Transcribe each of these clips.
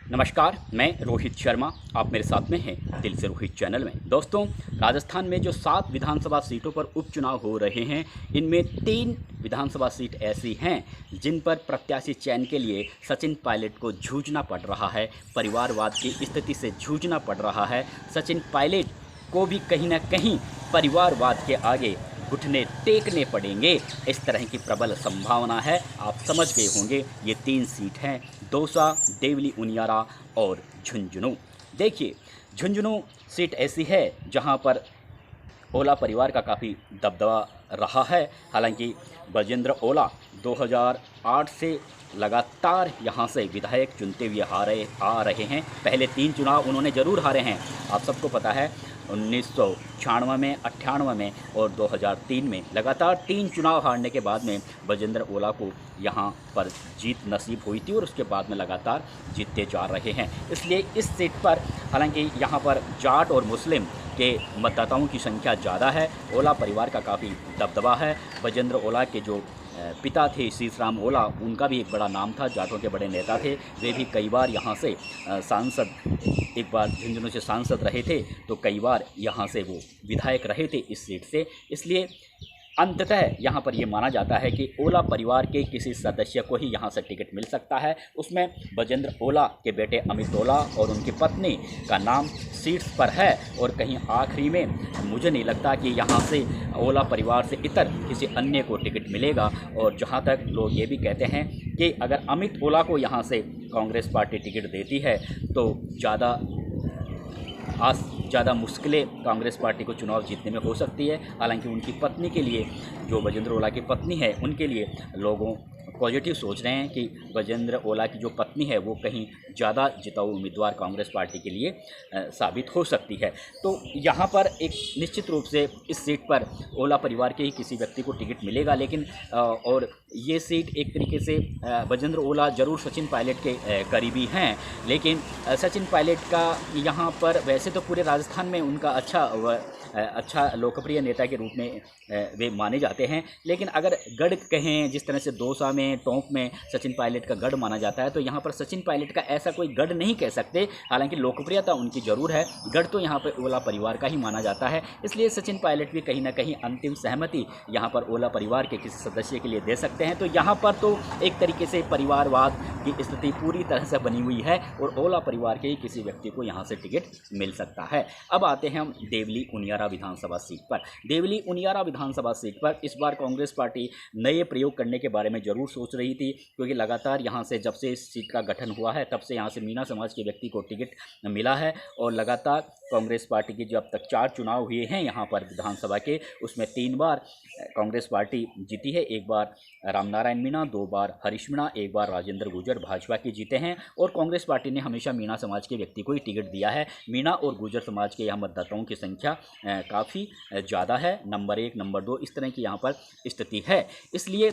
नमस्कार, मैं रोहित शर्मा। आप मेरे साथ में हैं दिल से रोहित चैनल में। दोस्तों, राजस्थान में जो 7 विधानसभा सीटों पर उपचुनाव हो रहे हैं, इनमें 3 विधानसभा सीट ऐसी हैं जिन पर प्रत्याशी चयन के लिए सचिन पायलट को जूझना पड़ रहा है, परिवारवाद की स्थिति से जूझना पड़ रहा है। सचिन पायलट को भी कहीं न कहीं परिवारवाद के आगे घुटने टेकने पड़ेंगे, इस तरह की प्रबल संभावना है। आप समझ गए होंगे, ये 3 सीट हैं, दौसा, देवली उनियारा और झुंझुनू। देखिए, झुंझुनू सीट ऐसी है जहां पर ओला परिवार का काफ़ी दबदबा रहा है। हालांकि बजेंद्र ओला 2008 से लगातार यहां से विधायक चुनते हुए आ रहे हैं। पहले 3 चुनाव उन्होंने ज़रूर हारे हैं, आप सबको पता है। 1996 में, 98 में और 2003 में लगातार 3 चुनाव हारने के बाद में बजेंद्र ओला को यहाँ पर जीत नसीब हुई थी और उसके बाद में लगातार जीतते जा रहे हैं। इसलिए इस सीट पर, हालांकि यहाँ पर जाट और मुस्लिम के मतदाताओं की संख्या ज़्यादा है, ओला परिवार का काफ़ी दबदबा है। बजेंद्र ओला के जो पिता थे शीशराम ओला, उनका भी एक बड़ा नाम था, जाटों के बड़े नेता थे। वे भी कई बार यहाँ से सांसद, एक बार झुंझुनू से सांसद रहे थे तो कई बार यहाँ से वो विधायक रहे थे इस सीट से। इसलिए अंततः यहाँ पर ये माना जाता है कि ओला परिवार के किसी सदस्य को ही यहाँ से टिकट मिल सकता है। उसमें बजेंद्र ओला के बेटे अमित ओला और उनकी पत्नी का नाम सीट्स पर है। और कहीं आखिरी में मुझे नहीं लगता कि यहाँ से ओला परिवार से इतर किसी अन्य को टिकट मिलेगा। और जहाँ तक लोग ये भी कहते हैं कि अगर अमित ओला को यहाँ से कांग्रेस पार्टी टिकट देती है तो ज़्यादा मुश्किलें कांग्रेस पार्टी को चुनाव जीतने में हो सकती है। हालांकि उनकी पत्नी के लिए, जो बजेंद्र ओला की पत्नी है, उनके लिए लोगों पॉजिटिव सोच रहे हैं कि बजेंद्र ओला की जो पत्नी है वो कहीं ज़्यादा जिताऊ उम्मीदवार कांग्रेस पार्टी के लिए साबित हो सकती है। तो यहाँ पर एक निश्चित रूप से इस सीट पर ओला परिवार के ही किसी व्यक्ति को टिकट मिलेगा। लेकिन और ये सीट एक तरीके से बजेंद्र ओला ज़रूर सचिन पायलट के करीबी हैं, लेकिन सचिन पायलट का यहाँ पर वैसे तो पूरे राजस्थान में उनका अच्छा लोकप्रिय नेता के रूप में वे माने जाते हैं। लेकिन अगर गढ़ कहें, जिस तरह से दौसा में, टोंक में सचिन पायलट का गढ़ माना जाता है, तो यहाँ पर सचिन पायलट का ऐसा कोई गढ़ नहीं कह सकते। हालांकि लोकप्रियता उनकी ज़रूर है, गढ़ तो यहाँ पर ओला परिवार का ही माना जाता है। इसलिए सचिन पायलट भी कहीं ना कहीं अंतिम सहमति यहाँ पर ओला परिवार के किसी सदस्य के लिए दे सकते हैं। तो यहाँ पर तो एक तरीके से परिवारवाद की स्थिति पूरी तरह से बनी हुई है और ओला परिवार के ही किसी व्यक्ति को यहाँ से टिकट मिल सकता है। अब आते हैं हम देवली उनियारा विधानसभा सीट पर। देवली उनियारा विधानसभा सीट पर इस बार कांग्रेस पार्टी नए प्रयोग करने के बारे में ज़रूर सोच रही थी, क्योंकि लगातार यहाँ से जब से इस सीट का गठन हुआ है तब से यहाँ से मीणा समाज के व्यक्ति को टिकट मिला है। और लगातार कांग्रेस पार्टी की जो अब तक 4 चुनाव हुए हैं यहाँ पर विधानसभा के, उसमें 3 बार कांग्रेस पार्टी जीती है। एक बार रामनारायण मीणा, 2 बार हरीश मीणा, 1 बार राजेंद्र गुर्जर भाजपा के जीते हैं। और कांग्रेस पार्टी ने हमेशा मीणा समाज के व्यक्ति को ही टिकट दिया है। मीणा और गुर्जर समाज के यहाँ मतदाताओं की संख्या काफ़ी ज़्यादा है, नंबर 1, नंबर 2 इस तरह की यहाँ पर स्थिति है। इसलिए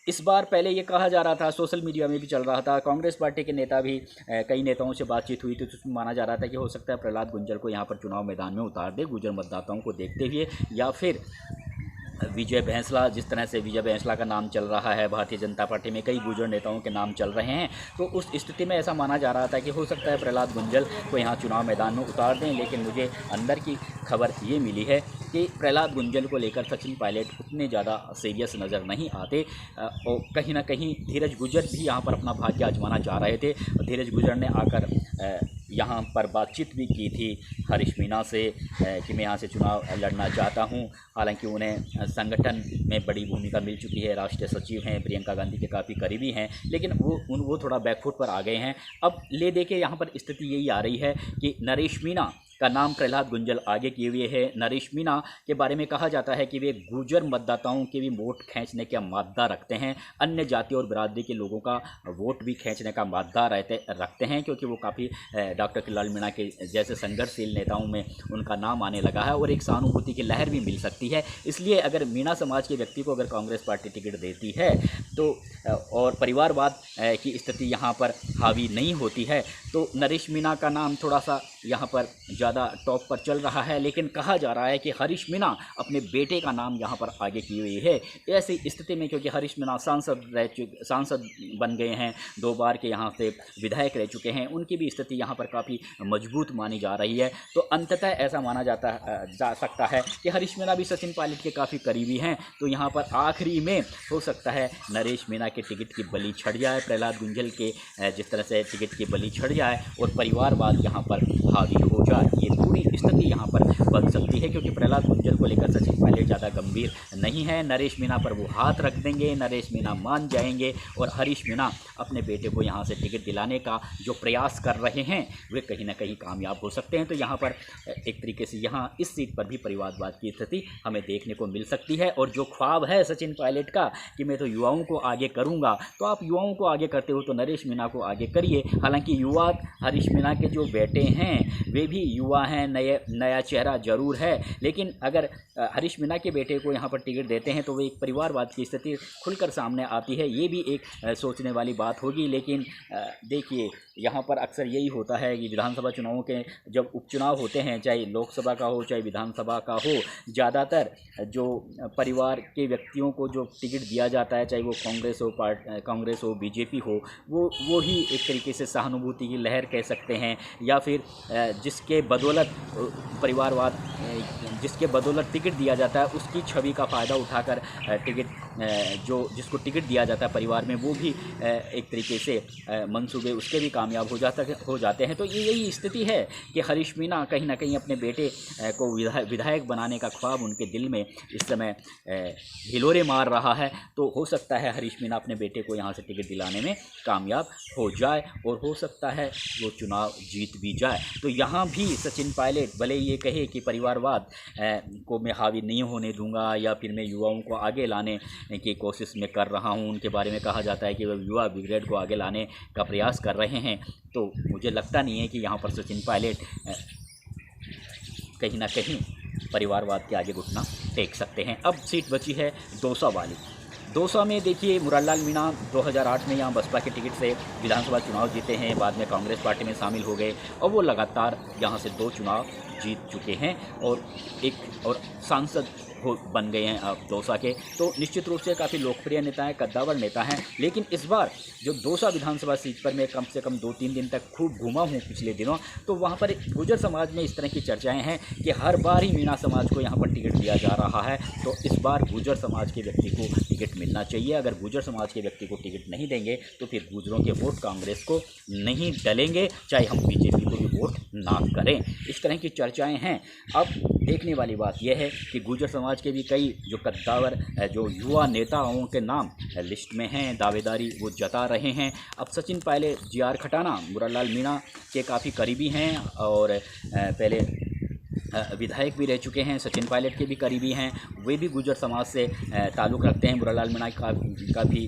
इस बार पहले ये कहा जा रहा था, सोशल मीडिया में भी चल रहा था, कांग्रेस पार्टी के नेता भी, कई नेताओं से बातचीत हुई थी, तो उसमें माना जा रहा था कि हो सकता है प्रहलाद गुंजल को यहाँ पर चुनाव मैदान में उतार दे गुर्जर मतदाताओं को देखते हुए, या फिर विजय बैंसला, जिस तरह से विजय बैंसला का नाम चल रहा है, भारतीय जनता पार्टी में कई गुर्जर नेताओं के नाम चल रहे हैं, तो उस स्थिति में ऐसा माना जा रहा था कि हो सकता है प्रहलाद गुंजल को यहाँ चुनाव मैदान में उतार दें। लेकिन मुझे अंदर की खबर ये मिली है कि प्रहलाद गुंजल को लेकर सचिन पायलट उतने ज़्यादा सीरियस नज़र नहीं आते। और कहीं ना कहीं धीरज गुर्जर भी यहाँ पर अपना भाग्य आजमाना चाह रहे थे। धीरज गुर्जर ने आकर यहाँ पर बातचीत भी की थी हरीश मीणा से कि मैं यहाँ से चुनाव लड़ना चाहता हूँ। हालांकि उन्हें संगठन में बड़ी भूमिका मिल चुकी है, राष्ट्रीय सचिव हैं, प्रियंका गांधी के काफ़ी करीबी हैं, लेकिन वो थोड़ा बैकफुट पर आ गए हैं। अब ले दे के यहाँ पर स्थिति यही आ रही है कि नरेश मीणा का नाम प्रहलाद गुंजल आगे किए हुए है। नरेश मीणा के बारे में कहा जाता है कि वे गुर्जर मतदाताओं के भी वोट खींचने का मादा रखते हैं, अन्य जाति और बिरादरी के लोगों का वोट भी खींचने का मादा रखते हैं, क्योंकि वो काफ़ी डॉक्टर किलाल मीणा के जैसे संघर्षशील नेताओं में उनका नाम आने लगा है और एक सहानुभूति की लहर भी मिल सकती है। इसलिए अगर मीणा समाज के व्यक्ति को अगर कांग्रेस पार्टी टिकट देती है तो, और परिवारवाद की स्थिति यहाँ पर हावी नहीं होती है, तो नरेश मीणा का नाम थोड़ा सा यहाँ पर ज़्यादा ज़्यादा टॉप पर चल रहा है, लेकिन कहा जा रहा है कि हरीश मीणा अपने बेटे का नाम यहाँ पर आगे की हुई है। ऐसी स्थिति में क्योंकि हरीश मीणा सांसद बन गए हैं, 2 बार के यहाँ से विधायक रह चुके हैं, उनकी भी स्थिति यहाँ पर काफ़ी मजबूत मानी जा रही है। तो अंततः ऐसा माना जा सकता है कि हरीश मीणा भी सचिन पायलट के काफ़ी करीबी हैं। तो यहाँ पर आखिरी में हो सकता है नरेश मीणा के टिकट की बलि छड़ जाए, प्रहलाद गुंजल के जिस तरह से टिकट की बलि छड़ जाए और परिवारवाद यहाँ पर हावी हो जाए। ये पूरी स्थिति यहाँ पर बन सकती है, क्योंकि प्रहलाद गुंजल को लेकर सचिन पायलट ज़्यादा गंभीर नहीं है। नरेश मीणा पर वो हाथ रख देंगे, नरेश मीणा मान जाएंगे और हरीश मीणा अपने बेटे को यहाँ से टिकट दिलाने का जो प्रयास कर रहे हैं वे कहीं ना कहीं कामयाब हो सकते हैं। तो यहाँ पर एक तरीके से यहाँ इस सीट पर भी परिवारवाद की स्थिति हमें देखने को मिल सकती है। और जो ख्वाब है सचिन पायलट का कि मैं तो युवाओं को आगे करूँगा, तो आप युवाओं को आगे करते हो तो नरेश मीणा को आगे करिए। हालांकि युवा हरीश मीणा के जो बेटे हैं वे भी युवा हैं, नया चेहरा जरूर है, लेकिन अगर हरीश मीणा के बेटे को यहाँ पर टिकट देते हैं तो वे एक परिवारवाद की स्थिति खुलकर सामने आती है। ये भी एक सोचने वाली बात होगी। लेकिन देखिए यहाँ पर अक्सर यही होता है कि विधानसभा चुनावों के जब उपचुनाव होते हैं, चाहे लोकसभा का हो चाहे विधानसभा का हो, ज़्यादातर जो परिवार के व्यक्तियों को जो टिकट दिया जाता है, चाहे वो कांग्रेस हो बीजेपी हो, वो ही एक तरीके से सहानुभूति की लहर कह सकते हैं, या फिर जिसके बदौलत टिकट दिया जाता है उसकी छवि का फ़ायदा उठाकर जिसको टिकट दिया जाता है परिवार में, वो भी एक तरीके से मंसूबे उसके भी कामयाब हो जाते हैं। तो यही स्थिति है कि हरीश मीणा कहीं ना कहीं अपने बेटे को विधायक बनाने का ख्वाब उनके दिल में इस समय हिलोरे मार रहा है। तो हो सकता है हरीश मीणा अपने बेटे को यहाँ से टिकट दिलाने में कामयाब हो जाए और हो सकता है वो चुनाव जीत भी जाए। तो यहाँ भी सचिन पायलट भले ये कहे कि परिवारवाद को मैं हावी नहीं होने दूंगा या फिर मैं युवाओं को आगे लाने की कोशिश में कर रहा हूँ, उनके बारे में कहा जाता है कि वह युवा ब्रिगेड को आगे लाने का प्रयास कर रहे हैं, तो मुझे लगता नहीं है कि यहाँ पर सचिन पायलट कहीं ना कहीं परिवारवाद के आगे घुटना टेक सकते हैं। अब सीट बची है दौसा वाली। दौसा में देखिए मुरारलाल मीणा 2008 में यहाँ बसपा के टिकट से विधानसभा चुनाव जीते हैं, बाद में कांग्रेस पार्टी में शामिल हो गए और वो लगातार यहाँ से 2 चुनाव जीत चुके हैं और सांसद बन गए हैं अब दौसा के। तो निश्चित रूप से काफ़ी लोकप्रिय नेता हैं, कद्दावर नेता हैं। लेकिन इस बार जो दौसा विधानसभा सीट पर मैं कम से कम 2-3 दिन तक खूब घूमा हूँ पिछले दिनों, तो वहाँ पर गुर्जर समाज में इस तरह की चर्चाएं हैं कि हर बार ही मीणा समाज को यहाँ पर टिकट दिया जा रहा है। तो इस बार गुर्जर समाज के व्यक्ति को टिकट मिलना चाहिए। अगर गुर्जर समाज के व्यक्ति को टिकट नहीं देंगे तो फिर गुर्जरों के वोट कांग्रेस को नहीं डलेंगे, चाहे हम बीजेपी को भी वोट ना करें। इस तरह की चर्चाएँ हैं। अब देखने वाली बात यह है कि गुर्जर समाज के भी कई जो कद्दावर जो युवा नेताओं के नाम लिस्ट में हैं, दावेदारी वो जता रहे हैं। अब सचिन पायलट, जी.आर. खटाना मुरारलाल मीणा के काफ़ी करीबी हैं और पहले विधायक भी रह चुके हैं, सचिन पायलट के भी करीबी हैं, वे भी गुर्जर समाज से ताल्लुक़ रखते हैं, मुरारलाल मीणा का भी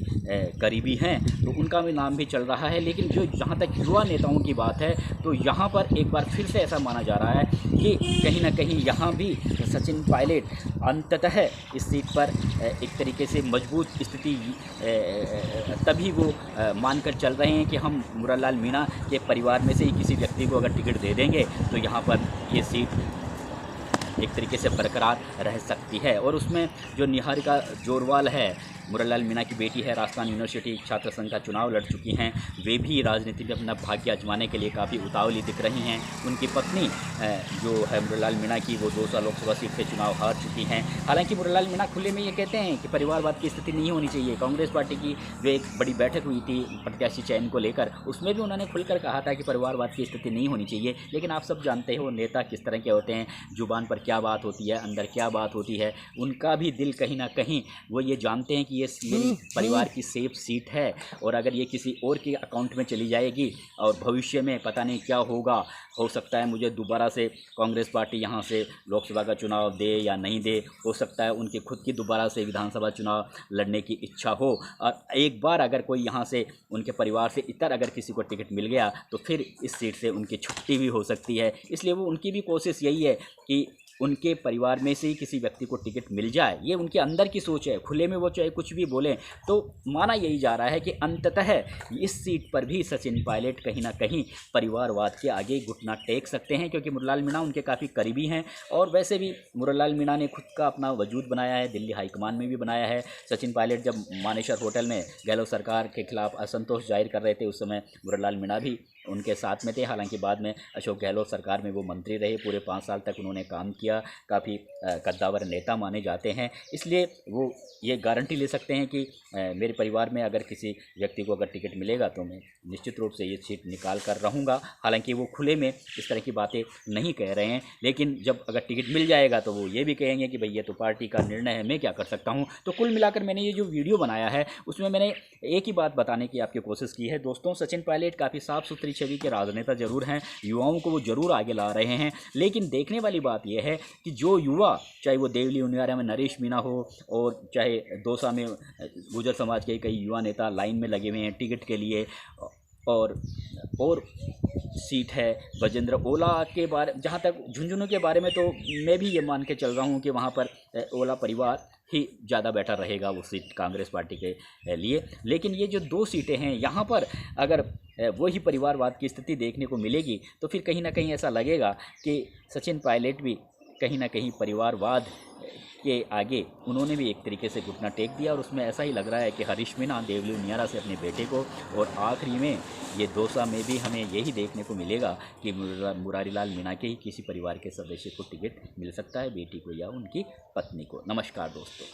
करीबी हैं, तो उनका भी नाम भी चल रहा है। लेकिन जो जहाँ तक युवा नेताओं की बात है तो यहाँ पर एक बार फिर से ऐसा माना जा रहा है कि कहीं ना कहीं यहाँ भी सचिन पायलट अंततः इस सीट पर एक तरीके से मजबूत स्थिति तभी वो मानकर चल रहे हैं कि हम मुरारलाल मीणा के परिवार में से ही किसी व्यक्ति को अगर टिकट दे देंगे तो यहाँ पर ये सीट एक तरीके से बरकरार रह सकती है। और उसमें जो निहारिका जोरवाल है, मुरारलाल मीणा की बेटी है, राजस्थान यूनिवर्सिटी छात्र संघ का चुनाव लड़ चुकी हैं, वे भी राजनीति में अपना भाग्य आजमाने के लिए काफ़ी उतावली दिख रही हैं। उनकी पत्नी जो है मुरारलाल मीणा की, वो दौसा लोकसभा सीट से चुनाव हार चुकी हैं। हालांकि मुरारलाल मीणा खुले में ये कहते हैं कि परिवारवाद की स्थिति नहीं होनी चाहिए। कांग्रेस पार्टी की जो एक बड़ी बैठक हुई थी प्रत्याशी चयन को लेकर, उसमें भी उन्होंने खुलकर कहा था कि परिवारवाद की स्थिति नहीं होनी चाहिए। लेकिन आप सब जानते हो नेता किस तरह के होते हैं, जुबान पर क्या बात होती है, अंदर क्या बात होती है। उनका भी दिल कहीं ना कहीं वो ये जानते हैं कि ये मेरी परिवार की सेफ सीट है और अगर ये किसी और के अकाउंट में चली जाएगी और भविष्य में पता नहीं क्या होगा, हो सकता है मुझे दोबारा से कांग्रेस पार्टी यहाँ से लोकसभा का चुनाव दे या नहीं दे, हो सकता है उनकी खुद की दोबारा से विधानसभा चुनाव लड़ने की इच्छा हो। और एक बार अगर कोई यहाँ से उनके परिवार से इतर अगर किसी को टिकट मिल गया तो फिर इस सीट से उनकी छुट्टी भी हो सकती है। इसलिए वो उनकी भी कोशिश यही है कि उनके परिवार में से ही किसी व्यक्ति को टिकट मिल जाए, ये उनके अंदर की सोच है। खुले में वो चाहे कुछ भी बोलें, तो माना यही जा रहा है कि अंततः इस सीट पर भी सचिन पायलट कहीं ना कहीं परिवारवाद के आगे घुटना टेक सकते हैं, क्योंकि मुरलीलाल मीणा उनके काफ़ी करीबी हैं। और वैसे भी मुरलीलाल मीणा ने खुद का अपना वजूद बनाया है, दिल्ली हाईकमान में भी बनाया है। सचिन पायलट जब मानेसर होटल में गहलोत सरकार के खिलाफ असंतोष जाहिर कर रहे थे, उस समय मुरलीलाल मीणा भी उनके साथ में थे। हालांकि बाद में अशोक गहलोत सरकार में वो मंत्री रहे, पूरे 5 साल तक उन्होंने काम किया, काफ़ी कद्दावर नेता माने जाते हैं। इसलिए वो ये गारंटी ले सकते हैं कि मेरे परिवार में अगर किसी व्यक्ति को अगर टिकट मिलेगा तो मैं निश्चित रूप से ये सीट निकाल कर रहूँगा। हालांकि वो खुले में इस तरह की बातें नहीं कह रहे हैं, लेकिन जब अगर टिकट मिल जाएगा तो वो ये भी कहेंगे कि भाई ये तो पार्टी का निर्णय है, मैं क्या कर सकता हूँ। तो कुल मिलाकर मैंने ये जो वीडियो बनाया है उसमें मैंने एक ही बात बताने की आपकी कोशिश की है। दोस्तों, सचिन पायलट काफ़ी साफ़ सुथरी छवि के राजनेता जरूर हैं, युवाओं को वो जरूर आगे ला रहे हैं, लेकिन देखने वाली बात यह है कि जो युवा, चाहे वो देवली उनियारा में नरेश मीणा हो और चाहे दौसा में गुर्जर समाज के कई युवा नेता लाइन में लगे हुए हैं टिकट के लिए, और सीट है गजेंद्र ओला के बारे, जहाँ तक झुंझुनू के बारे में तो मैं भी ये मान के चल रहा हूँ कि वहाँ पर ओला परिवार ही ज़्यादा बेटर रहेगा वो सीट कांग्रेस पार्टी के लिए। लेकिन ये जो 2 सीटें हैं, यहाँ पर अगर वही परिवारवाद की स्थिति देखने को मिलेगी तो फिर कहीं ना कहीं ऐसा लगेगा कि सचिन पायलट भी कहीं ना कहीं परिवारवाद के आगे उन्होंने भी एक तरीके से घुटना टेक दिया। और उसमें ऐसा ही लग रहा है कि हरीश मीणा देवली उनियारा से अपने बेटे को, और आखिरी में ये दौसा में भी हमें यही देखने को मिलेगा कि मुरारीलाल मीणा के ही किसी परिवार के सदस्य को टिकट मिल सकता है, बेटी को या उनकी पत्नी को। नमस्कार दोस्तों।